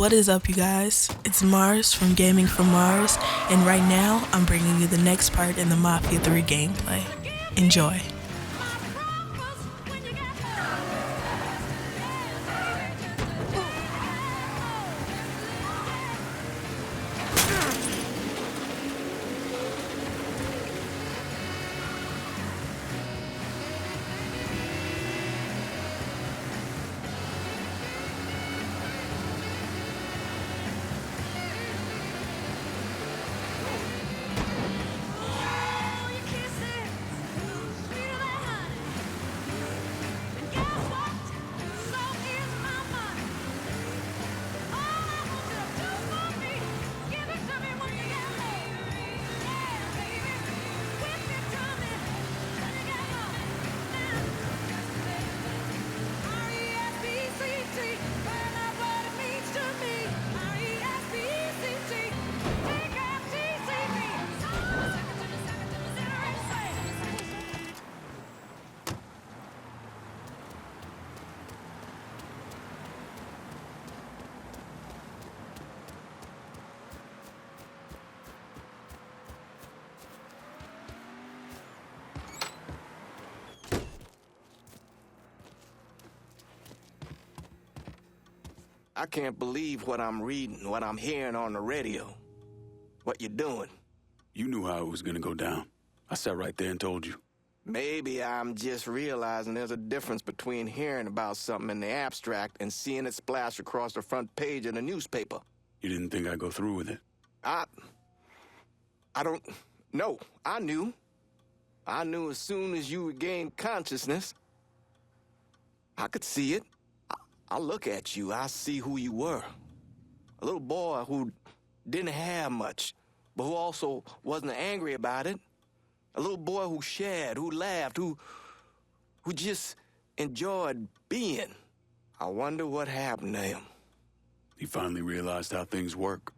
What is up, you guys? It's Mars from Gaming from Mars, and right now I'm bringing you the next part in the Mafia 3 gameplay. Enjoy. I can't believe what I'm reading, what I'm hearing on the radio. What you doing? You knew how it was gonna go down. I sat right there and told you. Maybe I'm just realizing there's a difference between hearing about something in the abstract and seeing it splash across the front page of the newspaper. You didn't think I'd go through with it? I don't know. I knew. I knew as soon as you regained consciousness. I could see it. I look at you, I see who you were. A little boy who didn't have much, but who also wasn't angry about it. A little boy who shared, who laughed, who just enjoyed being. I wonder what happened to him. He finally realized how things work.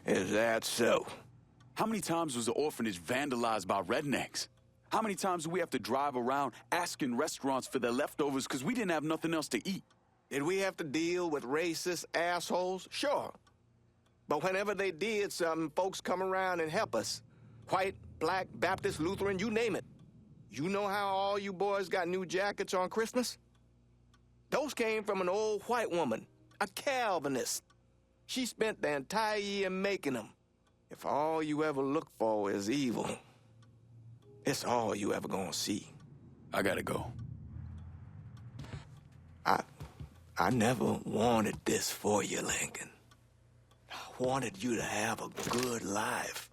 Is that so? How many times was the orphanage vandalized by rednecks? How many times do we have to drive around asking restaurants for their leftovers because we didn't have nothing else to eat? Did we have to deal with racist assholes? Sure. But whenever they did something, folks come around and help us. White, black, Baptist, Lutheran, you name it. You know how all you boys got new jackets on Christmas? Those came from an old white woman, a Calvinist. She spent the entire year making them. If all you ever look for is evil, it's all you ever gonna see. I gotta go. I never wanted this for you, Lincoln. I wanted you to have a good life.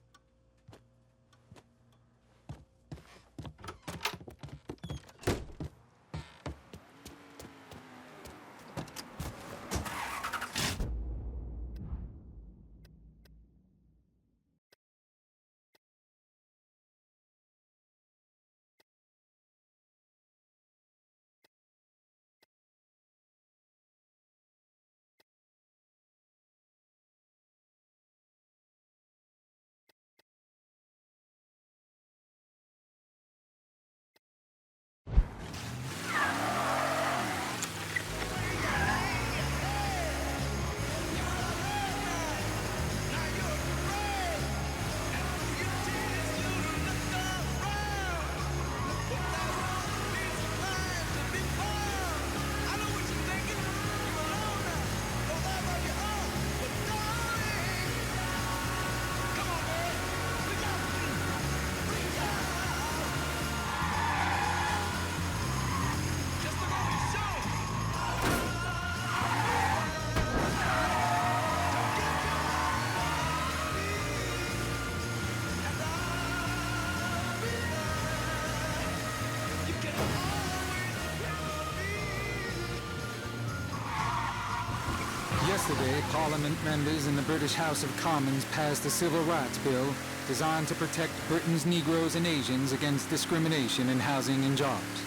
Yesterday, Parliament members in the British House of Commons passed a Civil Rights Bill designed to protect Britain's Negroes and Asians against discrimination in housing and jobs.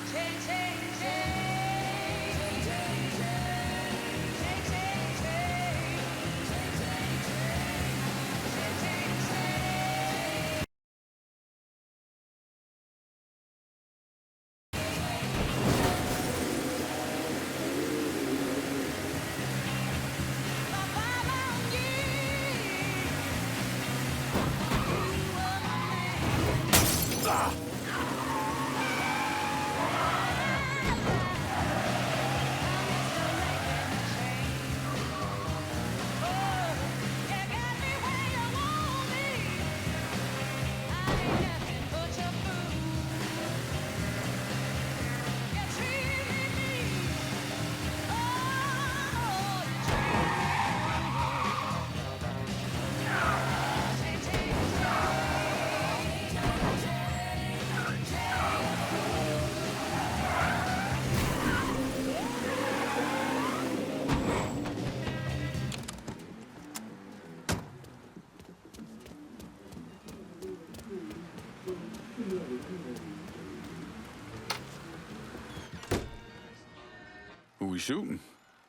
shooting.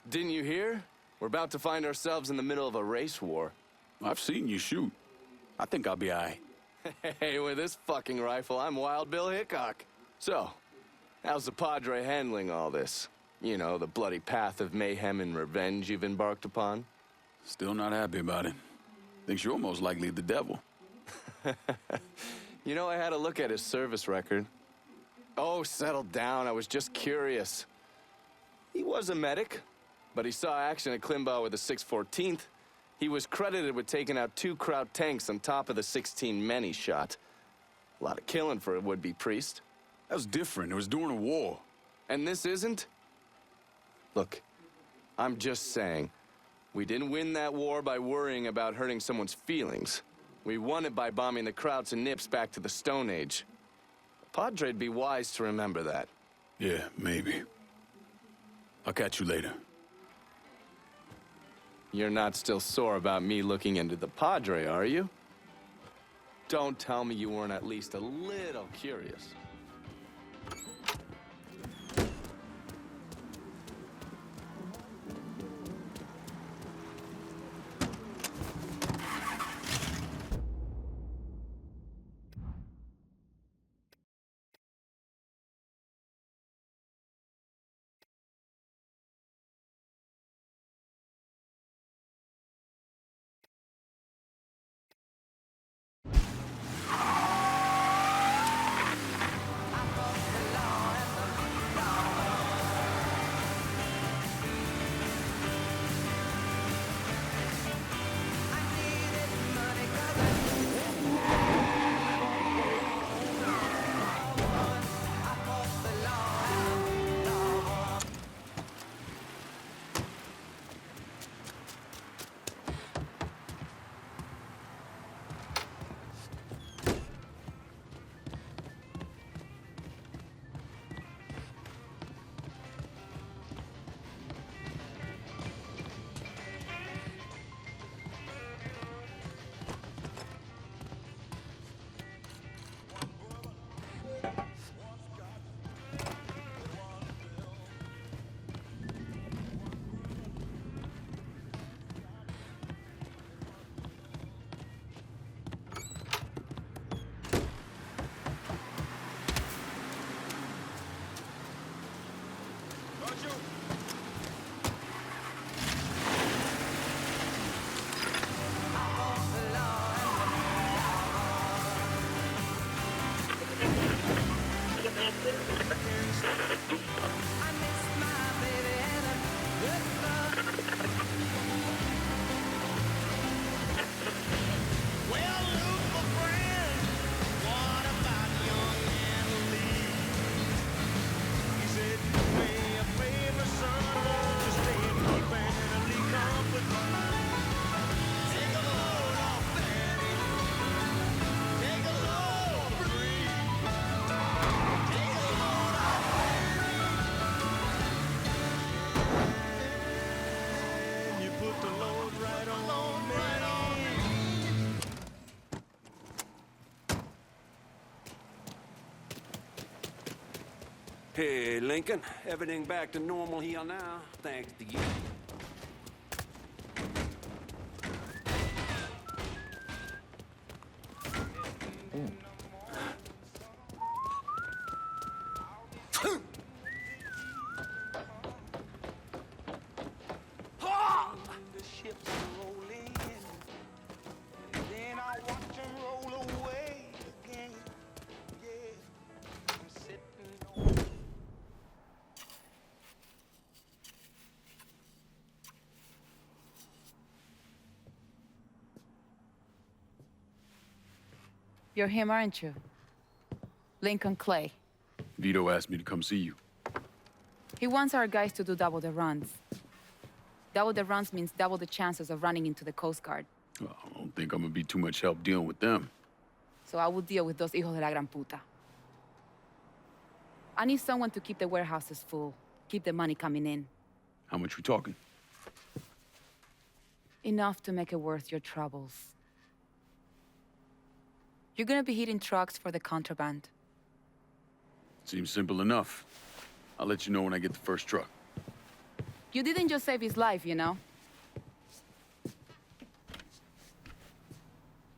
Didn't you hear? We're about to find ourselves in the middle of a race war. I've seen you shoot. I think I'll be all right. Hey, with this fucking rifle, I'm Wild Bill Hickok. So, how's the Padre handling all this? You know, the bloody path of mayhem and revenge you've embarked upon? Still not happy about it. Thinks you're almost likely the devil. You know, I had a look at his service record. Oh, settle down. I was just curious. He was a medic, but he saw action at Klimbaugh with the 614th. He was credited with taking out 2 Kraut tanks on top of the 16 men he shot. A lot of killing for a would-be priest. That was different. It was during a war. And this isn't? Look, I'm just saying, we didn't win that war by worrying about hurting someone's feelings. We won it by bombing the Krauts and Nips back to the Stone Age. Padre'd be wise to remember that. Yeah, maybe. I'll catch you later. You're not still sore about me looking into the Padre, are you? Don't tell me you weren't at least a little curious. Hey, Lincoln. Everything back to normal here now, thanks to you. The ships roll in, then I watch them roll away again. Yeah, I'm sitting on. You're him, aren't you? Lincoln Clay. Vito asked me to come see you. He wants our guys to do double the runs. Double the runs means double the chances of running into the Coast Guard. Well, I don't think I'm gonna be too much help dealing with them. So I will deal with those hijos de la gran puta. I need someone to keep the warehouses full, keep the money coming in. How much we talking? Enough to make it worth your troubles. You're gonna be hitting trucks for the contraband. Seems simple enough. I'll let you know when I get the first truck. You didn't just save his life, you know?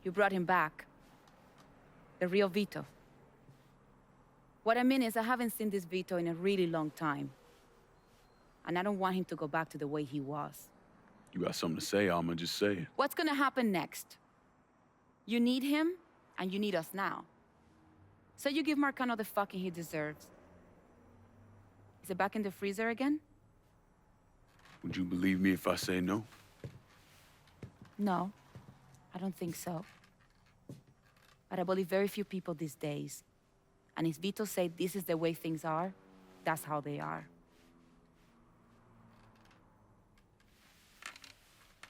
You brought him back. The real Vito. What I mean is, I haven't seen this Vito in a really long time. And I don't want him to go back to the way he was. You got something to say, I'ma just say it. What's gonna happen next? You need him, and you need us now. So you give Marcano the fucking he deserves. Is it back in the freezer again? Would you believe me if I say no? No, I don't think so. But I believe very few people these days. And if Vito said this is the way things are, that's how they are.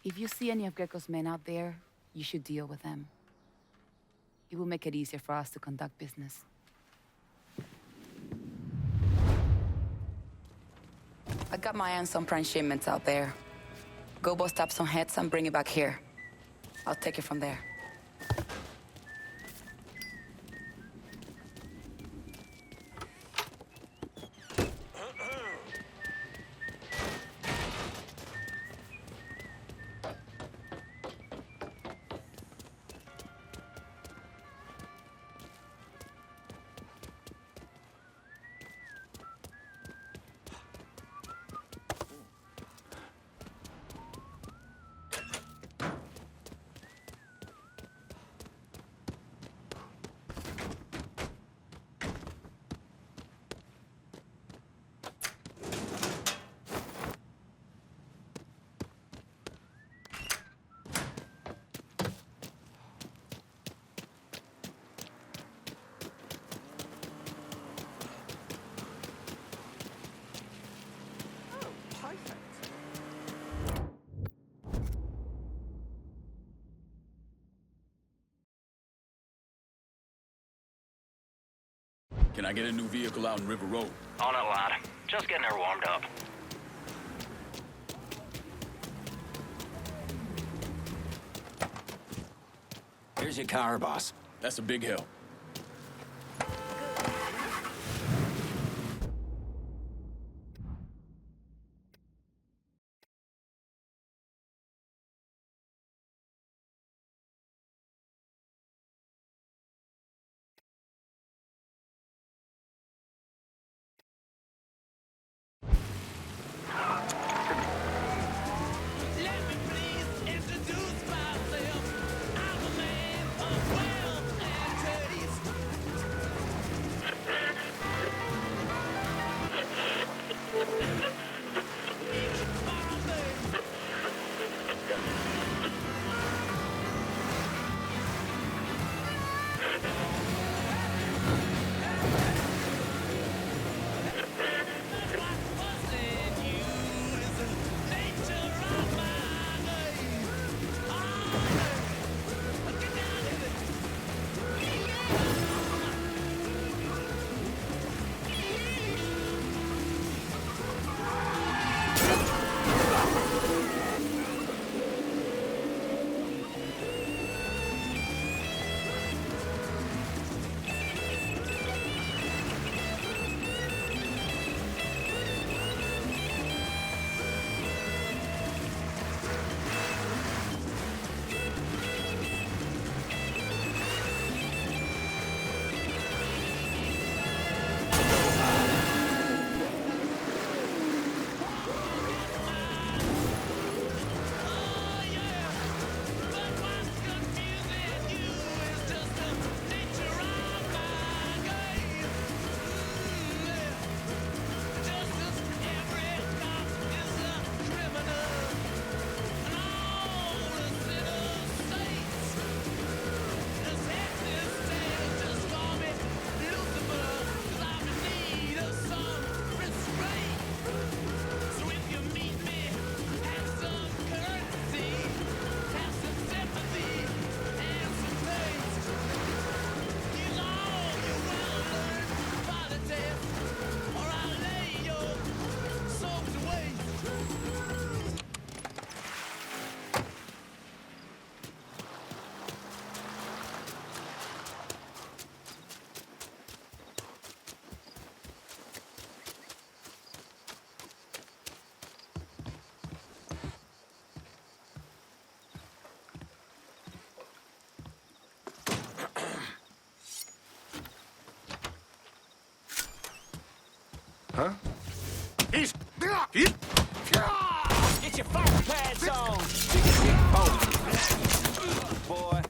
If you see any of Greco's men out there, you should deal with them. It will make it easier for us to conduct business. I got my hands on prime shipments out there. Go bust up some heads and bring it back here. I'll take it from there. Can I get a new vehicle out in River Road? On it, lad. Just getting her warmed up. Here's your car, boss. That's a big help. He's... Get your fire pads on. Boy.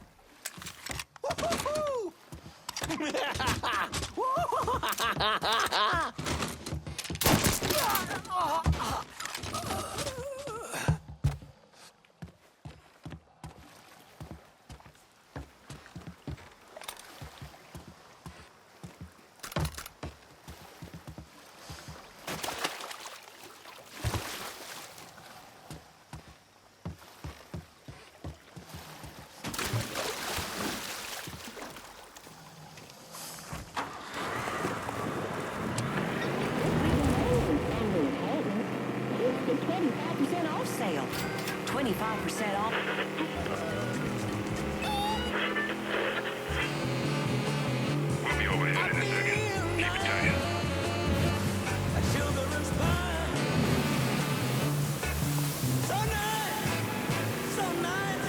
It's the 25% off sale. 25% off. We'll be overhead in a second. Keep it tight.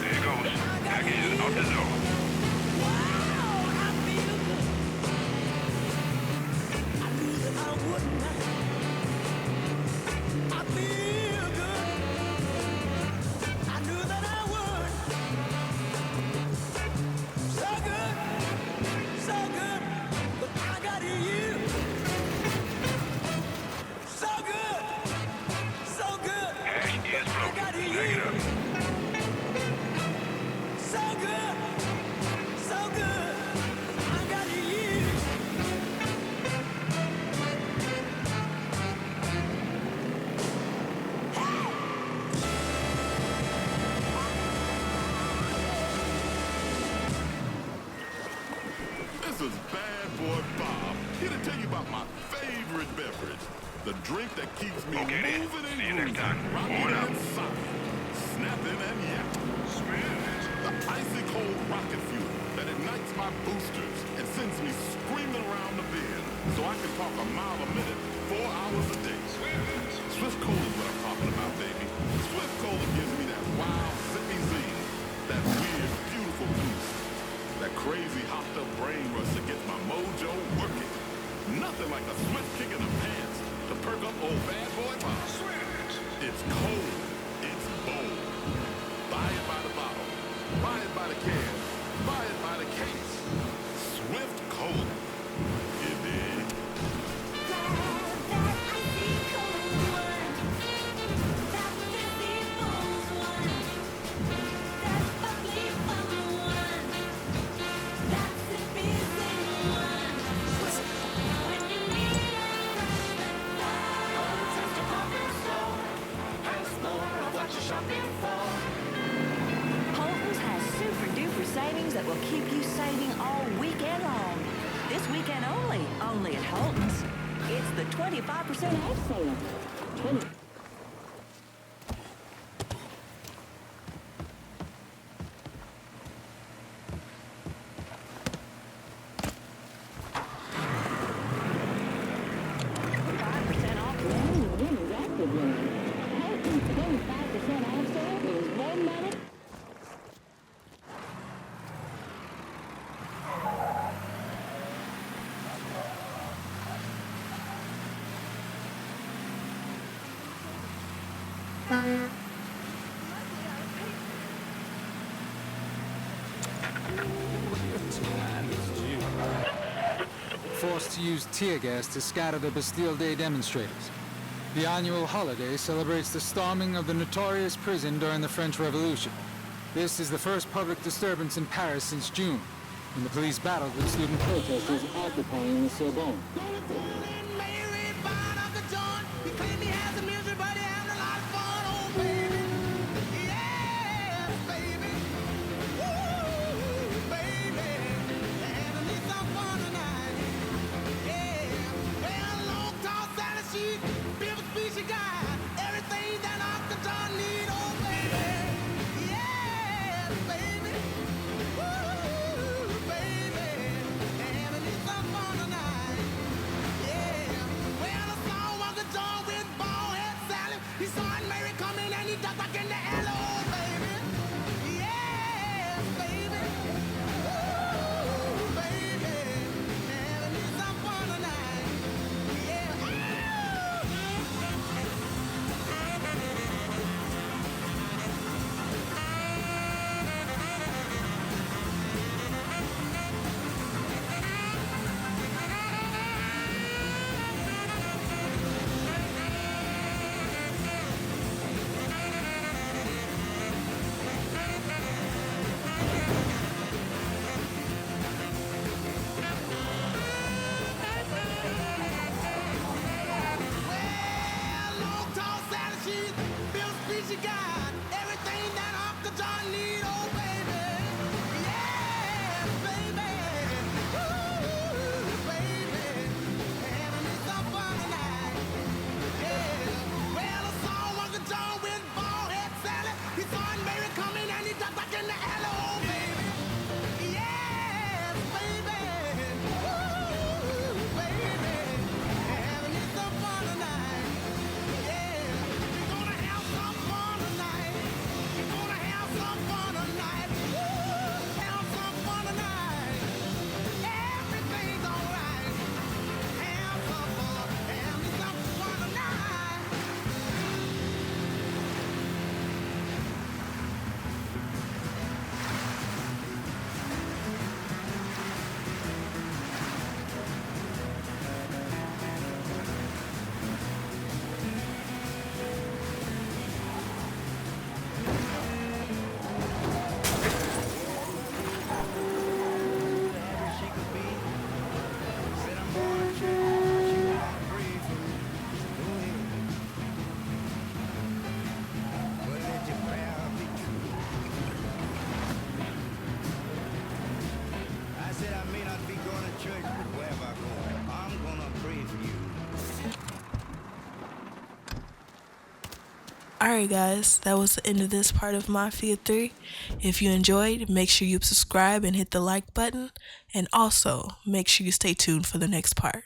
There it goes. Package is out the door. Hash is floating. Stack it up. This is Bad Boy Bob, here to tell you about my favorite beverage. The drink that keeps me Okay, then. moving and See you next time. rocking Over and out. and solid, snapping and yapping. The icy cold rocket fuel that ignites my boosters and sends me screaming around the bend so I can talk a mile a minute, 4 hours a day. Swift Cola is what I'm talking about, baby. Swift Cola gives me that wild, zippy zing, that weird, beautiful boost, that crazy hopped up brain rush that gets my mojo working. Nothing like a swift kick in the pants to perk up old Bad Boy Bob. It's cold. It's bold. Buy it by the bottle. Buy it by the can. Buy it by the case. Swift Cola. You dig? Holton's has super duper savings that will keep you saving all weekend long. This weekend only at Holton's. It's the 25% off sale. 20. Forced to use tear gas to scatter the Bastille Day demonstrators. The annual holiday celebrates the storming of the notorious prison during the French Revolution. This is the first public disturbance in Paris since June, when the police battled with student protesters occupying the Sorbonne. He saw Aunt Mary coming and he ducked back in the alley, oh baby. Yes, baby. Ooh, baby. Having me some fun tonight. Yeah, we're gonna have some fun tonight. We're gonna have some fun tonight. Woo, have some fun tonight. Everything's alright. Have some fun. Have me some fun tonight. She could be. Said I'm gonna treat you all free for me. Go ahead. But let your prayer be true. I said I may not be going to church, but wherever I go, I'm gonna pray for you. Alright guys, that was the end of this part of Mafia 3. If you enjoyed, make sure you subscribe and hit the like button, and also make sure you stay tuned for the next part.